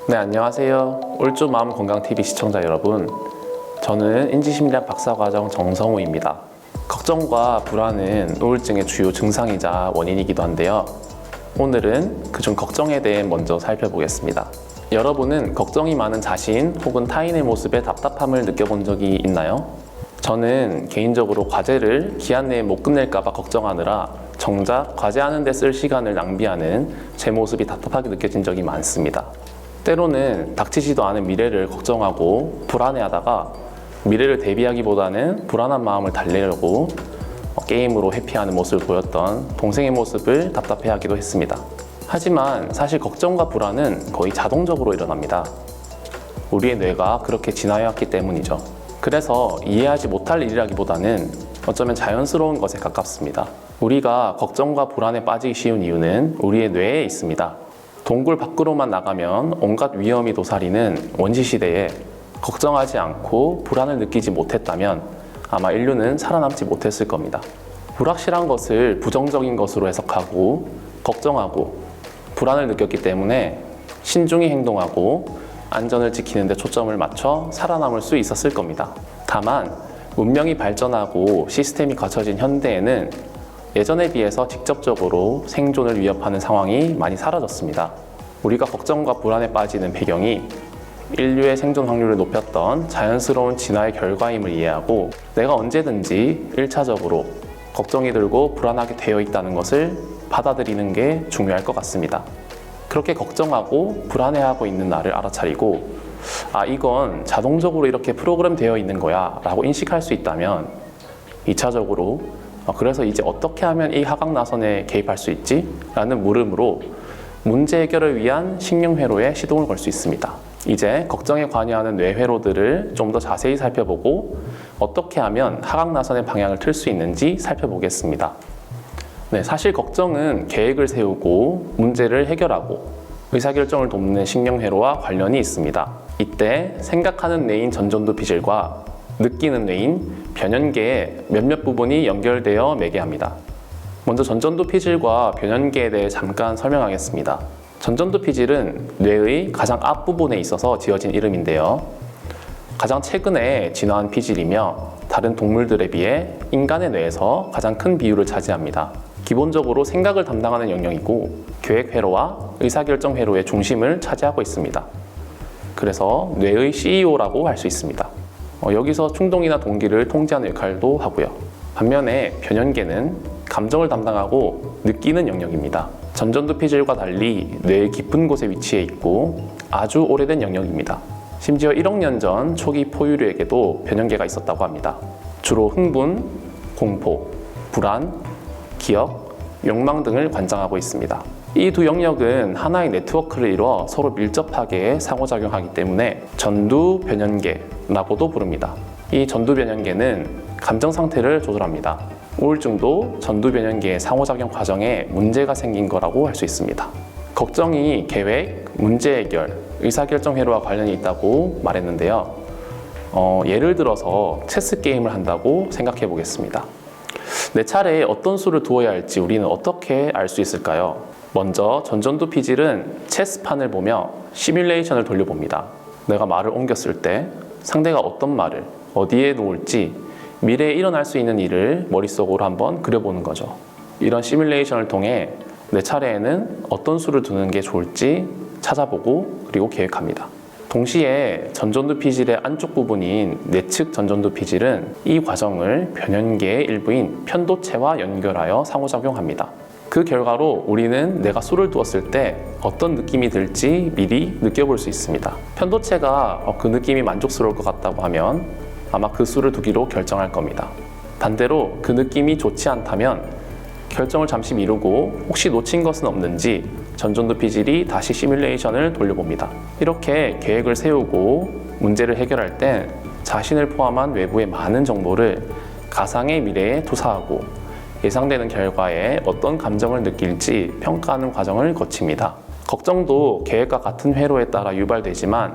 네, 안녕하세요. 올주 마음건강TV 시청자 여러분. 저는 인지심리학 박사과정 정성우입니다. 걱정과 불안은 우울증의 주요 증상이자 원인이기도 한데요. 오늘은 그중 걱정에 대해 먼저 살펴보겠습니다. 여러분은 걱정이 많은 자신 혹은 타인의 모습에 답답함을 느껴본 적이 있나요? 저는 개인적으로 과제를 기한 내에 못 끝낼까봐 걱정하느라 정작 과제하는 데 쓸 시간을 낭비하는 제 모습이 답답하게 느껴진 적이 많습니다. 때로는 닥치지도 않은 미래를 걱정하고 불안해하다가 미래를 대비하기보다는 불안한 마음을 달래려고 게임으로 회피하는 모습을 보였던 동생의 모습을 답답해하기도 했습니다. 하지만 사실 걱정과 불안은 거의 자동적으로 일어납니다. 우리의 뇌가 그렇게 진화해왔기 때문이죠. 그래서 이해하지 못할 일이라기보다는 어쩌면 자연스러운 것에 가깝습니다. 우리가 걱정과 불안에 빠지기 쉬운 이유는 우리의 뇌에 있습니다. 동굴 밖으로만 나가면 온갖 위험이 도사리는 원시시대에 걱정하지 않고 불안을 느끼지 못했다면 아마 인류는 살아남지 못했을 겁니다. 불확실한 것을 부정적인 것으로 해석하고 걱정하고 불안을 느꼈기 때문에 신중히 행동하고 안전을 지키는 데 초점을 맞춰 살아남을 수 있었을 겁니다. 다만 문명이 발전하고 시스템이 갖춰진 현대에는 예전에 비해서 직접적으로 생존을 위협하는 상황이 많이 사라졌습니다. 우리가 걱정과 불안에 빠지는 배경이 인류의 생존 확률을 높였던 자연스러운 진화의 결과임을 이해하고 내가 언제든지 1차적으로 걱정이 들고 불안하게 되어 있다는 것을 받아들이는 게 중요할 것 같습니다. 그렇게 걱정하고 불안해하고 있는 나를 알아차리고 이건 자동적으로 이렇게 프로그램 되어 있는 거야 라고 인식할 수 있다면 2차적으로 그래서 이제 어떻게 하면 이 하강나선에 개입할 수 있지? 라는 물음으로 문제 해결을 위한 신경회로에 시동을 걸 수 있습니다. 이제 걱정에 관여하는 뇌회로들을 좀 더 자세히 살펴보고 어떻게 하면 하강나선의 방향을 틀 수 있는지 살펴보겠습니다. 네, 사실 걱정은 계획을 세우고 문제를 해결하고 의사결정을 돕는 신경회로와 관련이 있습니다. 이때 생각하는 뇌인 전전두 피질과 느끼는 뇌인 변연계의 몇몇 부분이 연결되어 매개합니다. 먼저 전전두 피질과 변연계에 대해 잠깐 설명하겠습니다. 전전두 피질은 뇌의 가장 앞부분에 있어서 지어진 이름인데요. 가장 최근에 진화한 피질이며 다른 동물들에 비해 인간의 뇌에서 가장 큰 비율을 차지합니다. 기본적으로 생각을 담당하는 영역이고 계획회로와 의사결정회로의 중심을 차지하고 있습니다. 그래서 뇌의 CEO라고 할 수 있습니다. 여기서 충동이나 동기를 통제하는 역할도 하고요. 반면에 변연계는 감정을 담당하고 느끼는 영역입니다. 전전두 피질과 달리 뇌의 깊은 곳에 위치해 있고 아주 오래된 영역입니다. 심지어 1억 년 전 초기 포유류에게도 변연계가 있었다고 합니다. 주로 흥분, 공포, 불안, 기억, 욕망 등을 관장하고 있습니다. 이 두 영역은 하나의 네트워크를 이루어 서로 밀접하게 상호작용하기 때문에 전두 변연계라고도 부릅니다. 이 전두 변연계는 감정 상태를 조절합니다. 우울증도 전두 변연계의 상호작용 과정에 문제가 생긴 거라고 할 수 있습니다. 걱정이 계획, 문제 해결, 의사결정 회로와 관련이 있다고 말했는데요. 예를 들어서 체스 게임을 한다고 생각해 보겠습니다. 내 차례에 어떤 수를 두어야 할지 우리는 어떻게 알 수 있을까요? 먼저 전전두 피질은 체스판을 보며 시뮬레이션을 돌려봅니다. 내가 말을 옮겼을 때 상대가 어떤 말을 어디에 놓을지 미래에 일어날 수 있는 일을 머릿속으로 한번 그려보는 거죠. 이런 시뮬레이션을 통해 내 차례에는 어떤 수를 두는 게 좋을지 찾아보고 그리고 계획합니다. 동시에 전전두 피질의 안쪽 부분인 내측 전전두 피질은 이 과정을 변연계의 일부인 편도체와 연결하여 상호작용합니다. 그 결과로 우리는 내가 수를 두었을 때 어떤 느낌이 들지 미리 느껴볼 수 있습니다. 편도체가 그 느낌이 만족스러울 것 같다고 하면 아마 그 수를 두기로 결정할 겁니다. 반대로 그 느낌이 좋지 않다면 결정을 잠시 미루고 혹시 놓친 것은 없는지 전전두 피질이 다시 시뮬레이션을 돌려봅니다. 이렇게 계획을 세우고 문제를 해결할 때 자신을 포함한 외부의 많은 정보를 가상의 미래에 투사하고 예상되는 결과에 어떤 감정을 느낄지 평가하는 과정을 거칩니다. 걱정도 계획과 같은 회로에 따라 유발되지만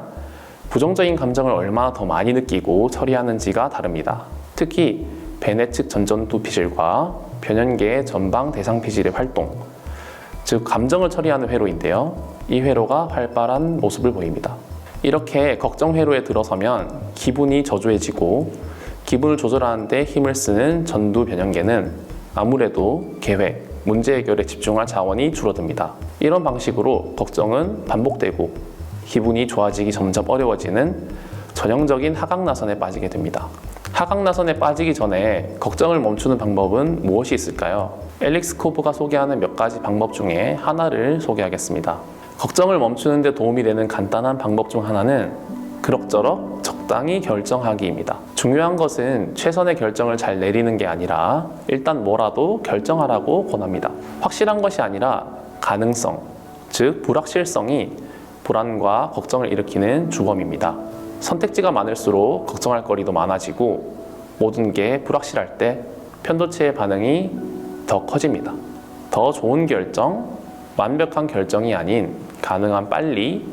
부정적인 감정을 얼마나 더 많이 느끼고 처리하는지가 다릅니다. 특히 배내측 전전두 피질과 변연계의 전방 대상 피질의 활동, 즉 감정을 처리하는 회로인데요. 이 회로가 활발한 모습을 보입니다. 이렇게 걱정 회로에 들어서면 기분이 저조해지고 기분을 조절하는 데 힘을 쓰는 전두 변형계는 아무래도 계획, 문제 해결에 집중할 자원이 줄어듭니다. 이런 방식으로 걱정은 반복되고 기분이 좋아지기 점점 어려워지는 전형적인 하강나선에 빠지게 됩니다. 하강나선에 빠지기 전에 걱정을 멈추는 방법은 무엇이 있을까요? 앨릭스 코브가 소개하는 몇 가지 방법 중에 하나를 소개하겠습니다. 걱정을 멈추는 데 도움이 되는 간단한 방법 중 하나는 그럭저럭 적당히 결정하기입니다. 중요한 것은 최선의 결정을 잘 내리는 게 아니라 일단 뭐라도 결정하라고 권합니다. 확실한 것이 아니라 가능성, 즉 불확실성이 불안과 걱정을 일으키는 주범입니다. 선택지가 많을수록 걱정할 거리도 많아지고 모든 게 불확실할 때 편도체의 반응이 더 커집니다. 더 좋은 결정, 완벽한 결정이 아닌 가능한 빨리,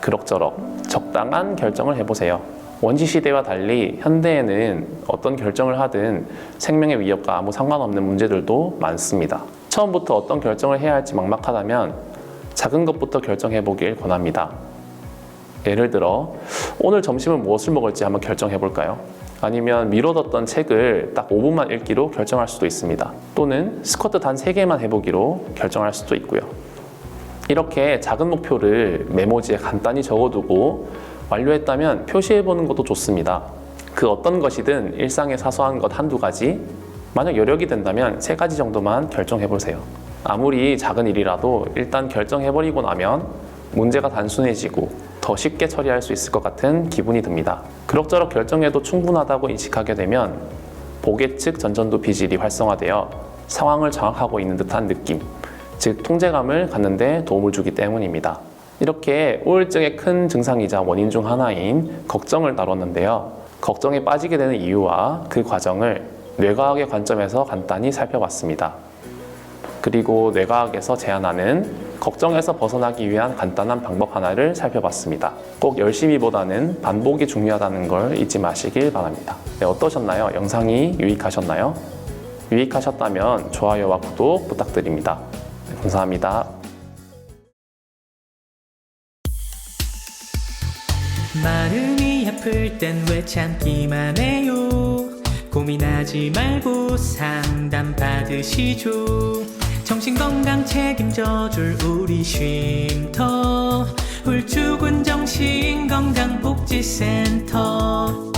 그럭저럭 적당한 결정을 해보세요. 원시 시대와 달리 현대에는 어떤 결정을 하든 생명의 위협과 아무 상관없는 문제들도 많습니다. 처음부터 어떤 결정을 해야 할지 막막하다면 작은 것부터 결정해보길 권합니다. 예를 들어 오늘 점심은 무엇을 먹을지 한번 결정해볼까요? 아니면 미뤄뒀던 책을 딱 5분만 읽기로 결정할 수도 있습니다. 또는 스쿼트 단 3개만 해보기로 결정할 수도 있고요. 이렇게 작은 목표를 메모지에 간단히 적어두고 완료했다면 표시해보는 것도 좋습니다. 그 어떤 것이든 일상의 사소한 것 한두 가지, 만약 여력이 된다면 3가지 정도만 결정해보세요. 아무리 작은 일이라도 일단 결정해버리고 나면 문제가 단순해지고 더 쉽게 처리할 수 있을 것 같은 기분이 듭니다. 그럭저럭 결정해도 충분하다고 인식하게 되면 보계측 전전두 피질이 활성화되어 상황을 장악하고 있는 듯한 느낌, 즉 통제감을 갖는 데 도움을 주기 때문입니다. 이렇게 우울증의 큰 증상이자 원인 중 하나인 걱정을 다뤘는데요. 걱정에 빠지게 되는 이유와 그 과정을 뇌과학의 관점에서 간단히 살펴봤습니다. 그리고 뇌과학에서 제안하는 걱정에서 벗어나기 위한 간단한 방법 하나를 살펴봤습니다. 꼭 열심히보다는 반복이 중요하다는 걸 잊지 마시길 바랍니다. 네, 어떠셨나요? 영상이 유익하셨나요? 유익하셨다면 좋아요와 구독 부탁드립니다. 네, 감사합니다. 마음이 아플 땐 왜 참기만 해요. 고민하지 말고 상담 받으시죠. 정신건강 책임져줄 우리 쉼터 훌쭉은 정신건강복지센터.